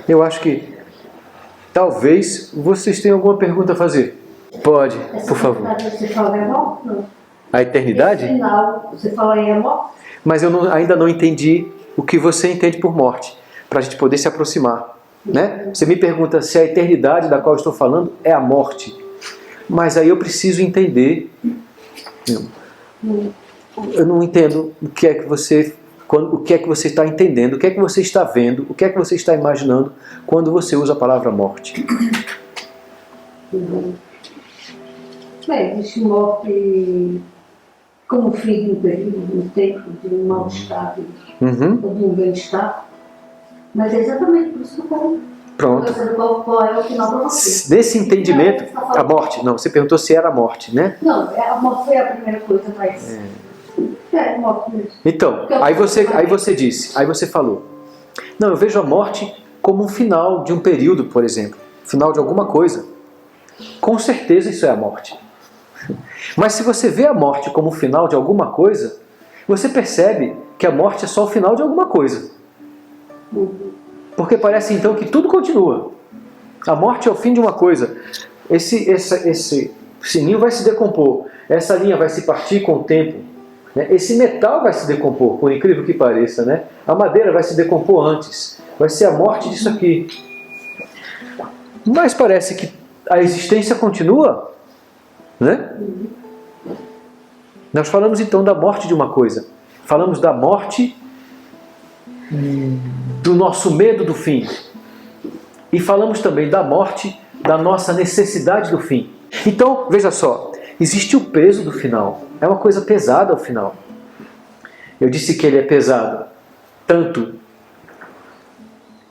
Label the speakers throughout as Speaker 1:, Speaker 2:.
Speaker 1: Eu acho que talvez vocês tenham alguma pergunta a fazer. Pode, por favor.
Speaker 2: Você fala é morte? Não.
Speaker 1: A eternidade?
Speaker 2: Esse final, você fala aí é morte?
Speaker 1: Mas eu ainda não entendi o que você entende por morte, para a gente poder se aproximar. Né? Você me pergunta se a eternidade da qual eu estou falando é a morte. Mas aí eu preciso entender. Eu não entendo o que é que você está entendendo, o que é que você está vendo, o que é que você está imaginando quando você usa a palavra morte.
Speaker 2: Bem, existe morte como fim de um período, de um tempo, de um mal-estar, ou de um bem-estar. Mas é exatamente por isso que eu falo.
Speaker 1: Pronto.
Speaker 2: Qual é o final da você?
Speaker 1: Nesse entendimento, a morte, não, você perguntou se era a morte, né?
Speaker 2: Não, a morte foi a primeira coisa, mas... É morte mesmo.
Speaker 1: Então, aí você disse, aí você falou, não, eu vejo a morte como um final de um período, por exemplo, final de alguma coisa. Com certeza isso é a morte. Mas se você vê a morte como o final de alguma coisa, você percebe que a morte é só o final de alguma coisa. Porque parece então que tudo continua. A morte é o fim de uma coisa. Esse sininho vai se decompor. Essa linha vai se partir com o tempo. Esse metal vai se decompor, por incrível que pareça. Né? A madeira vai se decompor antes. Vai ser a morte disso aqui. Mas parece que a existência continua. Né? Nós falamos então da morte de uma coisa. Falamos da morte do nosso medo do fim. E falamos também da morte da nossa necessidade do fim. Então, veja só, existe o peso do final. É uma coisa pesada o final. Eu disse que ele é pesado, tanto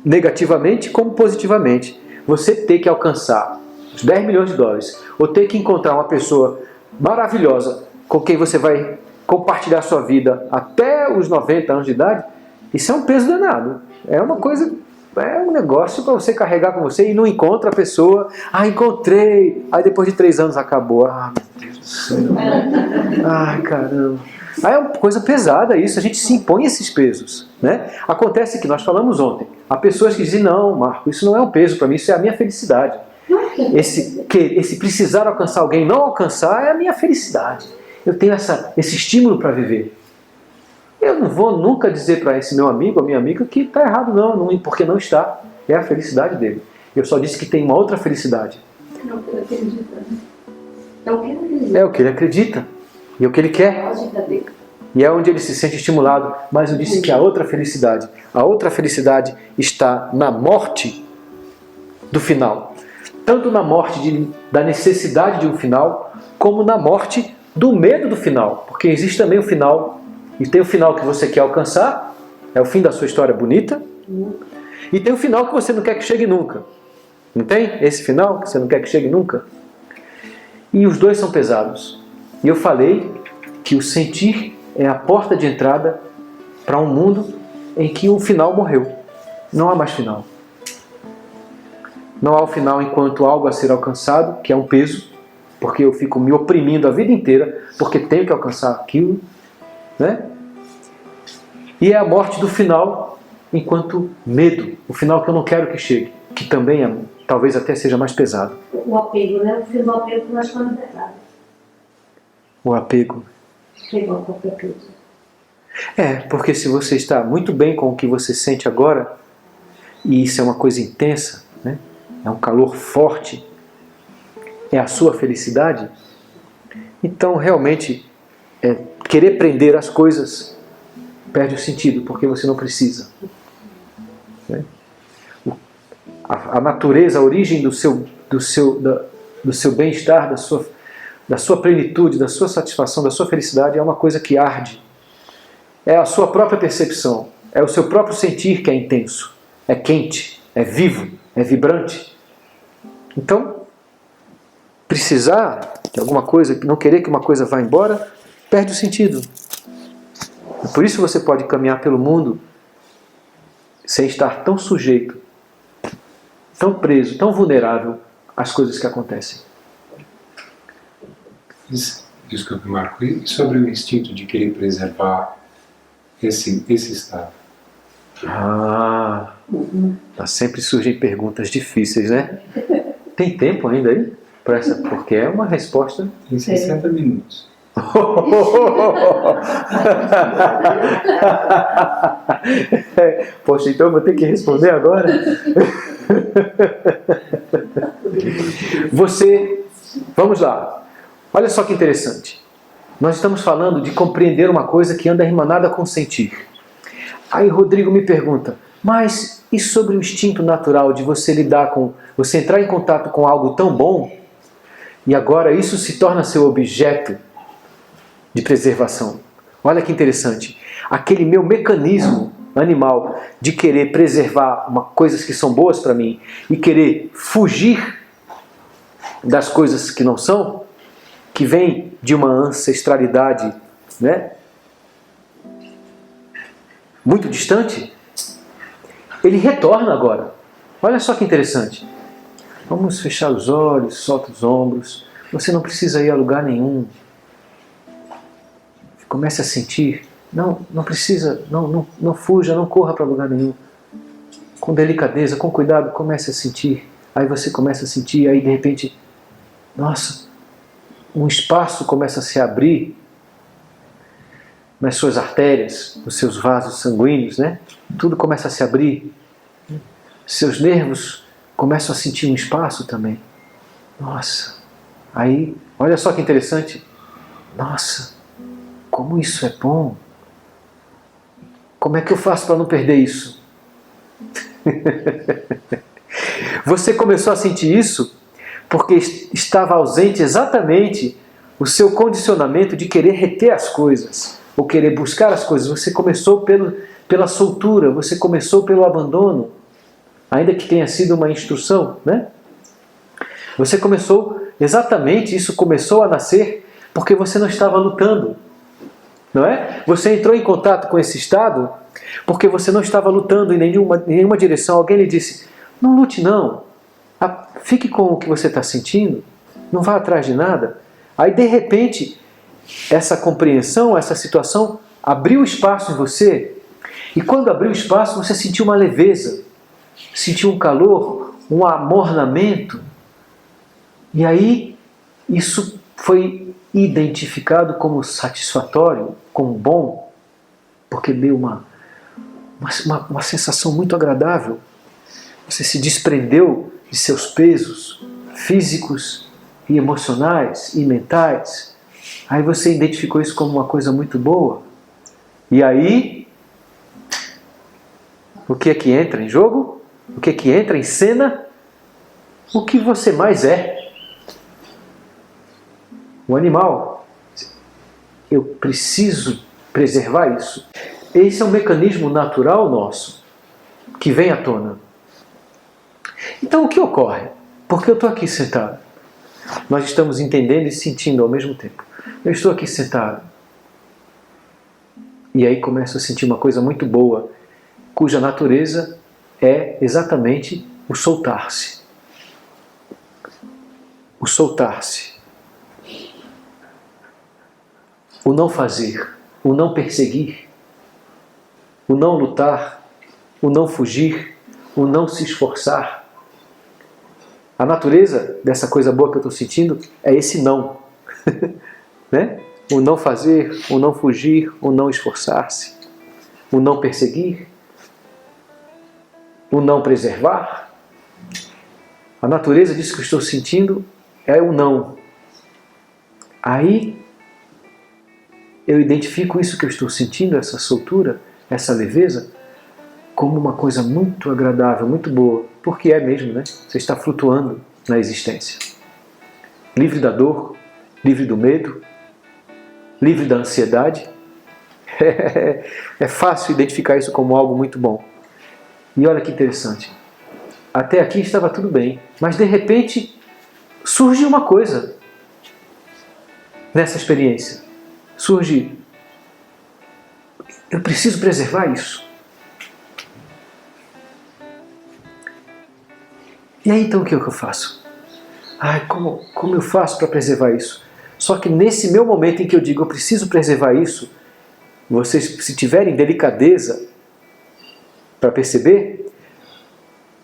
Speaker 1: negativamente como positivamente. Você ter que alcançar os 10 milhões de dólares, ou ter que encontrar uma pessoa maravilhosa com quem você vai compartilhar a sua vida até os 90 anos de idade, isso é um peso danado. É uma coisa, é um negócio para você carregar com você e não encontra a pessoa. Ah, encontrei! Aí depois de 3 anos acabou. Ah, meu Deus do céu. Ai, caramba. Aí é uma coisa pesada isso, a gente se impõe esses pesos. Né? Acontece que nós falamos ontem, há pessoas que dizem, não, Marco, isso não é um peso para mim, isso é a minha felicidade. Esse precisar alcançar alguém, não alcançar, é a minha felicidade. Eu tenho esse estímulo para viver. Eu não vou nunca dizer para esse meu amigo ou minha amiga que está errado, não, porque não está. É a felicidade dele. Eu só disse que tem uma outra felicidade.
Speaker 2: É o que ele acredita. É o que ele acredita.
Speaker 1: É o que ele acredita. E é o que ele quer. E é onde ele se sente estimulado. Mas eu disse que a outra felicidade está na morte do final. Tanto na morte da necessidade de um final, como na morte do medo do final. Porque existe também o final. E tem o final que você quer alcançar, é o fim da sua história bonita. E tem o final que você não quer que chegue nunca. Não tem? Esse final que você não quer que chegue nunca. E os dois são pesados. E eu falei que o sentir é a porta de entrada para um mundo em que o final morreu. Não há mais final. Não há o final enquanto algo a ser alcançado, que é um peso, porque eu fico me oprimindo a vida inteira, porque tenho que alcançar aquilo. Né? E é a morte do final enquanto medo, o final que eu não quero que chegue, que também talvez até seja mais pesado.
Speaker 2: O apego, né? O fim do apego que nós falamos verdade.
Speaker 1: O apego.
Speaker 2: Apego a qualquer coisa.
Speaker 1: É, porque se você está muito bem com o que você sente agora, e isso é uma coisa intensa, né? É um calor forte, é a sua felicidade, então realmente querer prender as coisas perde o sentido, porque você não precisa. Né? A natureza, a origem do seu bem-estar, da sua plenitude, da sua satisfação, da sua felicidade é uma coisa que arde. É a sua própria percepção, é o seu próprio sentir que é intenso, é quente, é vivo, é vibrante. Então, precisar de alguma coisa, não querer que uma coisa vá embora, perde o sentido. E por isso você pode caminhar pelo mundo sem estar tão sujeito, tão preso, tão vulnerável às coisas que acontecem.
Speaker 3: Desculpe, Marco, e sobre o instinto de querer preservar esse estado?
Speaker 1: Ah, sempre surgem perguntas difíceis, né? Tem tempo ainda aí? Para essa, porque é uma resposta.
Speaker 3: Em 60 minutos.
Speaker 1: Poxa, então eu vou ter que responder agora? Vamos lá. Olha só que interessante. Nós estamos falando de compreender uma coisa que anda irmanada com sentir. Aí Rodrigo me pergunta, mas e sobre o instinto natural de você você entrar em contato com algo tão bom e agora isso se torna seu objeto de preservação? Olha que interessante. Aquele meu mecanismo animal de querer preservar coisas que são boas para mim e querer fugir das coisas que não são, que vem de uma ancestralidade, né, muito distante, ele retorna agora. Olha só que interessante. Vamos fechar os olhos, solta os ombros. Você não precisa ir a lugar nenhum. Comece a sentir. Não precisa, não fuja, não corra para lugar nenhum. Com delicadeza, com cuidado, comece a sentir. Aí você começa a sentir, aí de repente, nossa, um espaço começa a se abrir nas suas artérias, nos seus vasos sanguíneos, né? Tudo começa a se abrir. Seus nervos começam a sentir um espaço também. Nossa, aí, olha só que interessante. Nossa, como isso é bom. Como é que eu faço para não perder isso? Você começou a sentir isso porque estava ausente exatamente o seu condicionamento de querer reter as coisas, ou querer buscar as coisas. Você começou pela soltura, você começou pelo abandono, ainda que tenha sido uma instrução, né? Você começou, exatamente isso começou a nascer porque você não estava lutando, não é? Você entrou em contato com esse estado porque você não estava lutando em nenhuma direção. Alguém lhe disse, não lute não, fique com o que você está sentindo, não vá atrás de nada. Aí de repente, essa compreensão, essa situação abriu espaço em você, e quando abriu espaço você sentiu uma leveza, sentiu um calor, um amornamento, e aí isso foi identificado como satisfatório, como bom, porque deu uma sensação muito agradável. Você se desprendeu de seus pesos físicos e emocionais e mentais. Aí você identificou isso como uma coisa muito boa. E aí, o que é que entra em jogo? O que é que entra em cena? O que você mais é. O animal. Eu preciso preservar isso. Esse é um mecanismo natural nosso, que vem à tona. Então o que ocorre? Porque eu estou aqui sentado. Nós estamos entendendo e sentindo ao mesmo tempo. Eu estou aqui sentado. E aí começo a sentir uma coisa muito boa, cuja natureza é exatamente o soltar-se. O soltar-se. O não fazer, o não perseguir, o não lutar, o não fugir, o não se esforçar. A natureza dessa coisa boa que eu estou sentindo é esse não. Né? O não fazer, o não fugir, o não esforçar-se, o não perseguir, o não preservar. A natureza disso que eu estou sentindo é o não. Aí eu identifico isso que eu estou sentindo, essa soltura, essa leveza, como uma coisa muito agradável, muito boa. Porque é mesmo, né? Você está flutuando na existência. Livre da dor, livre do medo, livre da ansiedade. É fácil identificar isso como algo muito bom. E olha que interessante. Até aqui estava tudo bem, mas de repente surge uma coisa nessa experiência. Surge, eu preciso preservar isso. E aí então o que eu faço? Como eu faço para preservar isso? Só que nesse meu momento em que eu digo eu preciso preservar isso, vocês, se tiverem delicadeza, para perceber,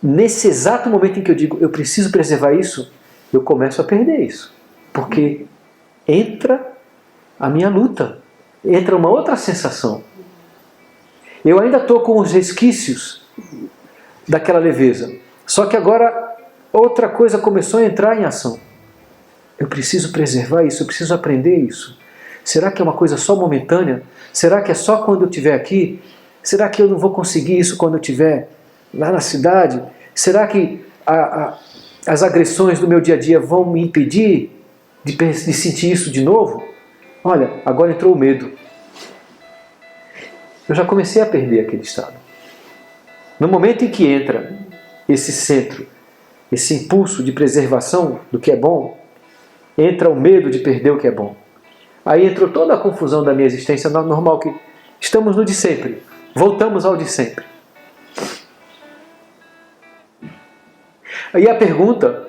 Speaker 1: nesse exato momento em que eu digo, eu preciso preservar isso, eu começo a perder isso. Porque entra a minha luta, entra uma outra sensação. Eu ainda estou com os resquícios daquela leveza. Só que agora outra coisa começou a entrar em ação. Eu preciso preservar isso, eu preciso aprender isso. Será que é uma coisa só momentânea? Será que é só quando eu estiver aqui? Será que eu não vou conseguir isso quando eu estiver lá na cidade? Será que as agressões do meu dia a dia vão me impedir de sentir isso de novo? Olha, agora entrou o medo. Eu já comecei a perder aquele estado. No momento em que entra esse centro, esse impulso de preservação do que é bom, entra o medo de perder o que é bom. Aí entrou toda a confusão da minha existência normal, que estamos no de sempre. Voltamos ao de sempre. Aí a pergunta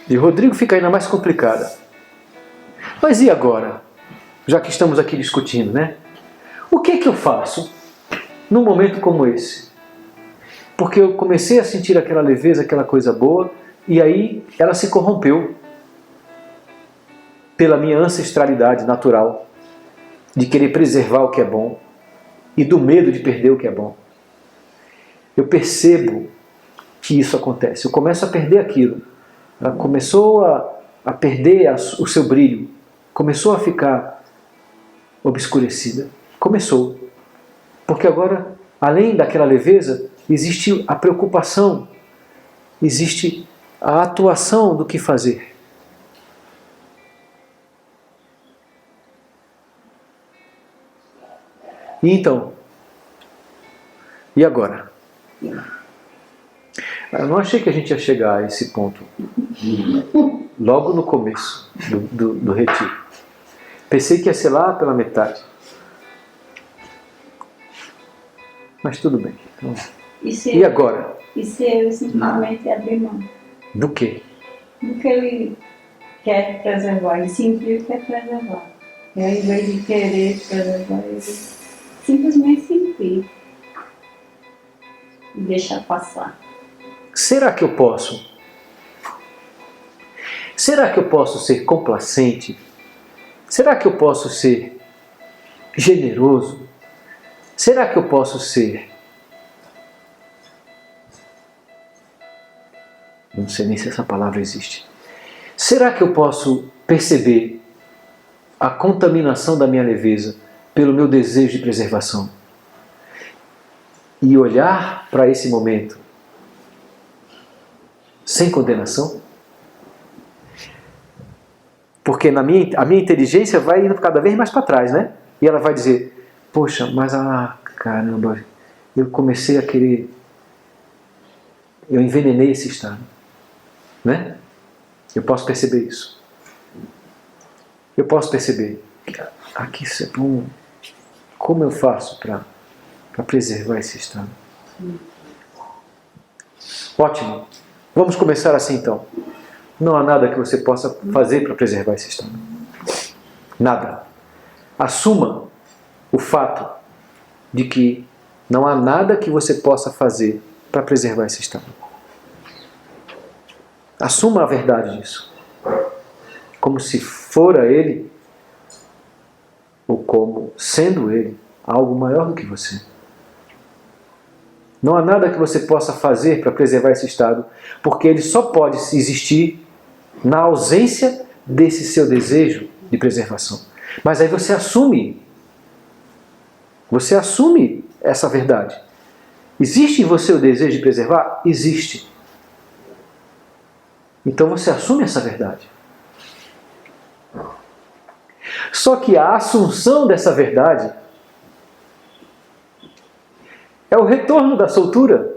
Speaker 1: de Rodrigo fica ainda mais complicada. Mas e agora? Já que estamos aqui discutindo, né? O que é que eu faço num momento como esse? Porque eu comecei a sentir aquela leveza, aquela coisa boa, e aí ela se corrompeu pela minha ancestralidade natural de querer preservar o que é bom e do medo de perder o que é bom. Eu percebo que isso acontece. Eu começo a perder aquilo. Ela começou a perder o seu brilho. Começou a ficar obscurecida. Começou. Porque agora, além daquela leveza, existe a preocupação, existe a atuação do que fazer. E então? E agora? Eu não achei que a gente ia chegar a esse ponto logo no começo do retiro. Pensei que ia ser lá pela metade. Mas tudo bem. Então, e agora?
Speaker 4: E se eu simplesmente abrir mão?
Speaker 1: Do quê?
Speaker 4: Do que ele quer preservar, ele sentiu que quer preservar. E aí, ao invés de querer preservar, ele simplesmente sentir e deixar passar.
Speaker 1: Será que eu posso? Será que eu posso ser complacente? Será que eu posso ser generoso? Será que eu posso ser... Não sei nem se essa palavra existe. Será que eu posso perceber a contaminação da minha leveza pelo meu desejo de preservação e olhar para esse momento sem condenação? Porque a minha inteligência vai indo cada vez mais para trás, né? E ela vai dizer, poxa, mas caramba, eu comecei a querer, eu envenenei esse estado, né? Eu posso perceber isso. Eu posso perceber que aqui isso é bom. Como eu faço para preservar esse estado? Ótimo. Vamos começar assim então. Não há nada que você possa fazer para preservar esse estado. Nada. Assuma o fato de que não há nada que você possa fazer para preservar esse estado. Assuma a verdade disso. Como se fora ele, ou como sendo ele, algo maior do que você. Não há nada que você possa fazer para preservar esse estado, porque ele só pode existir na ausência desse seu desejo de preservação. Mas aí você assume essa verdade. Existe em você o desejo de preservar? Existe. Então você assume essa verdade. Só que a assunção dessa verdade é o retorno da soltura.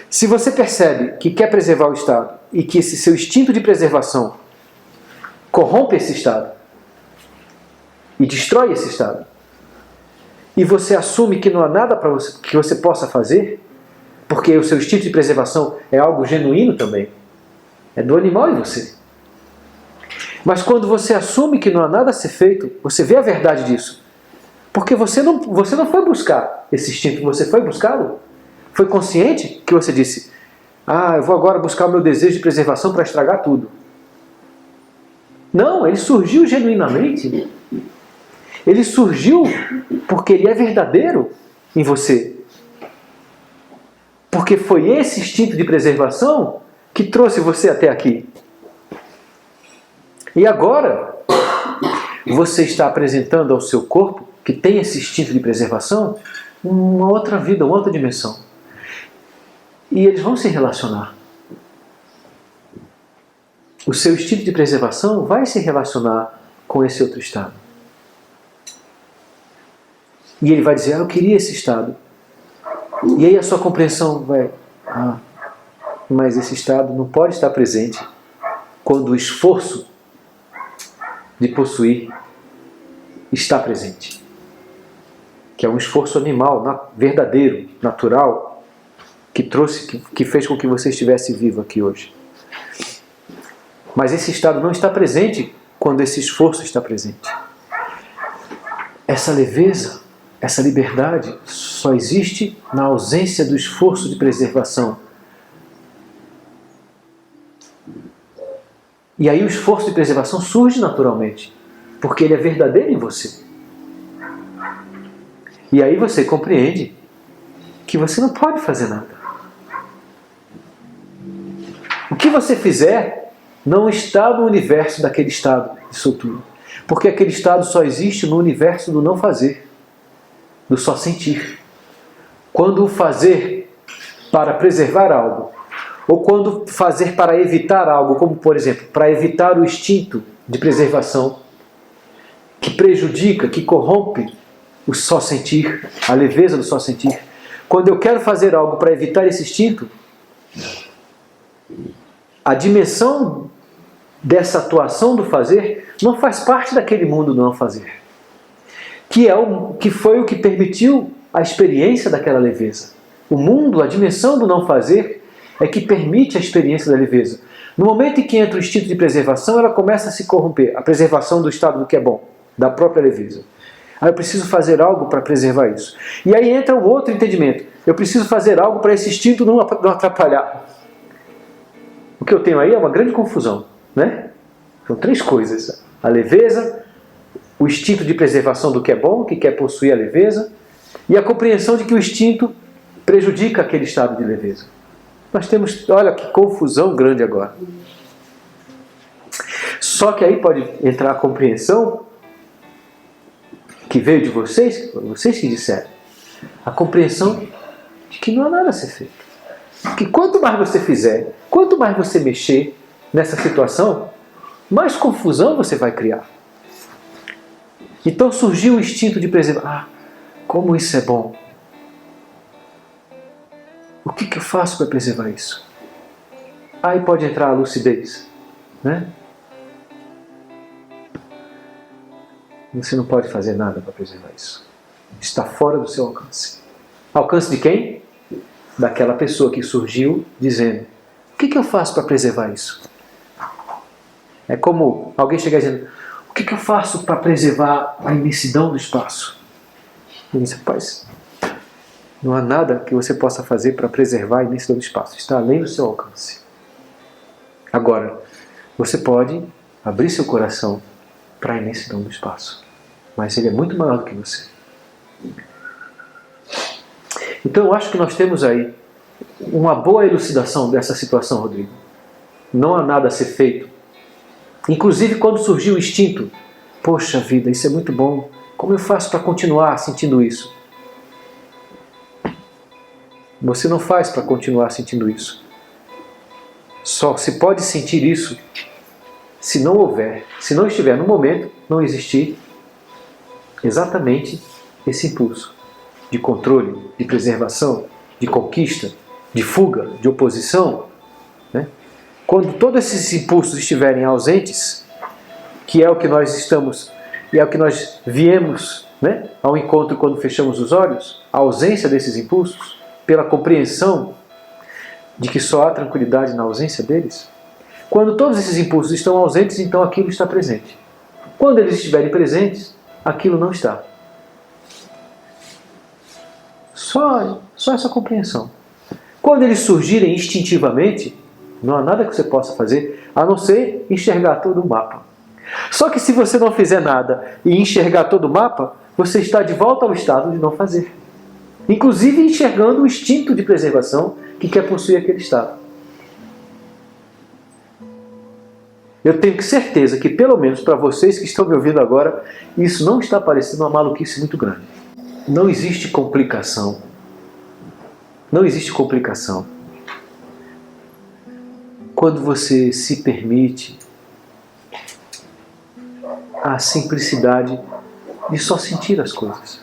Speaker 1: Se você percebe que quer preservar o estado e que esse seu instinto de preservação corrompe esse estado e destrói esse estado, e você assume que não há nada para você, que você possa fazer, porque o seu instinto de preservação é algo genuíno também, é do animal em você. Mas quando você assume que não há nada a ser feito, você vê a verdade disso. Porque você não foi buscar esse instinto, você foi buscá-lo. Foi consciente que você disse, eu vou agora buscar o meu desejo de preservação para estragar tudo. Não, ele surgiu genuinamente. Ele surgiu porque ele é verdadeiro em você. Porque foi esse instinto de preservação que trouxe você até aqui. E agora, você está apresentando ao seu corpo, que tem esse instinto de preservação, uma outra vida, uma outra dimensão. E eles vão se relacionar. O seu instinto de preservação vai se relacionar com esse outro estado. E ele vai dizer, eu queria esse estado. E aí a sua compreensão vai, mas esse estado não pode estar presente quando o esforço de possuir está presente. Que é um esforço animal, verdadeiro, natural, que fez com que você estivesse vivo aqui hoje. Mas esse estado não está presente quando esse esforço está presente. Essa leveza, essa liberdade só existe na ausência do esforço de preservação. E aí o esforço de preservação surge naturalmente, porque ele é verdadeiro em você. E aí você compreende que você não pode fazer nada. O que você fizer não está no universo daquele estado de soltura. Porque aquele estado só existe no universo do não fazer, do só sentir. Quando o fazer para preservar algo, ou quando fazer para evitar algo, como por exemplo, para evitar o instinto de preservação, que prejudica, que corrompe o só sentir, a leveza do só sentir. Quando eu quero fazer algo para evitar esse instinto, a dimensão dessa atuação do fazer não faz parte daquele mundo do não fazer. Que foi o que permitiu a experiência daquela leveza. O mundo, a dimensão do não fazer, é que permite a experiência da leveza. No momento em que entra o instinto de preservação, ela começa a se corromper. A preservação do estado do que é bom, da própria leveza. Aí eu preciso fazer algo para preservar isso. E aí entra o outro entendimento. Eu preciso fazer algo para esse instinto não atrapalhar. O que eu tenho aí é uma grande confusão, né? São três coisas. A leveza, o instinto de preservação do que é bom, que quer possuir a leveza, e a compreensão de que o instinto prejudica aquele estado de leveza. Nós temos, olha que confusão grande agora. Só que aí pode entrar a compreensão que veio de vocês que disseram. A compreensão de que não há nada a ser feito. Que quanto mais você fizer, quanto mais você mexer nessa situação, mais confusão você vai criar. Então surgiu o instinto de preservar. Como isso é bom. O que eu faço para preservar isso? Aí pode entrar a lucidez, né? Você não pode fazer nada para preservar isso. Está fora do seu alcance. Alcance de quem? Daquela pessoa que surgiu dizendo, o que eu faço para preservar isso? É como alguém chegar dizendo, o que eu faço para preservar a imensidão do espaço? E diz, rapaz, não há nada que você possa fazer para preservar a imensidão do espaço. Está além do seu alcance. Agora, você pode abrir seu coração para a imensidão do espaço. Mas ele é muito maior do que você. Então eu acho que nós temos aí uma boa elucidação dessa situação, Rodrigo. Não há nada a ser feito. Inclusive quando surgiu o instinto, poxa vida, isso é muito bom. Como eu faço para continuar sentindo isso? Você não faz para continuar sentindo isso. Só se pode sentir isso se não houver, se não estiver no momento, não existir exatamente esse impulso de controle, de preservação, de conquista, de fuga, de oposição, né? Quando todos esses impulsos estiverem ausentes, que é o que nós estamos, e é o que nós viemos, né, ao encontro quando fechamos os olhos, a ausência desses impulsos, pela compreensão de que só há tranquilidade na ausência deles. Quando todos esses impulsos estão ausentes, então aquilo está presente. Quando eles estiverem presentes, aquilo não está. Só essa compreensão. Quando eles surgirem instintivamente, não há nada que você possa fazer, a não ser enxergar todo o mapa. Só que se você não fizer nada e enxergar todo o mapa, você está de volta ao estado de não fazer. Inclusive enxergando o instinto de preservação que quer possuir aquele estado. Eu tenho certeza que, pelo menos para vocês que estão me ouvindo agora, isso não está parecendo uma maluquice muito grande. Não existe complicação. Não existe complicação. Quando você se permite a simplicidade de só sentir as coisas,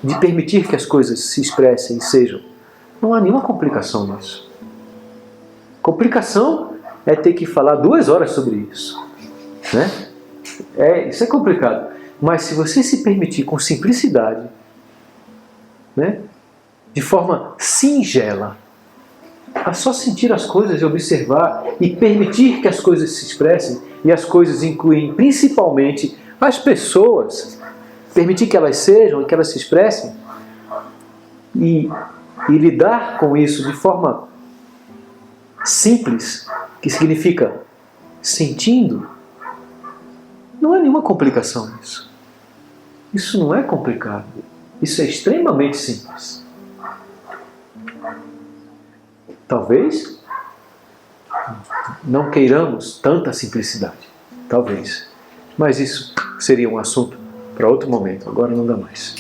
Speaker 1: de permitir que as coisas se expressem e sejam, não há nenhuma complicação nisso. Complicação é ter que falar 2 horas sobre isso, né? Isso é complicado. Mas se você se permitir com simplicidade, né, de forma singela, a só sentir as coisas e observar e permitir que as coisas se expressem, e as coisas incluem principalmente as pessoas, permitir que elas sejam e que elas se expressem, e lidar com isso de forma simples, que significa sentindo, não há nenhuma complicação nisso. Isso não é complicado. Isso é extremamente simples. Talvez não queiramos tanta simplicidade. Talvez. Mas isso seria um assunto para outro momento. Agora não dá mais.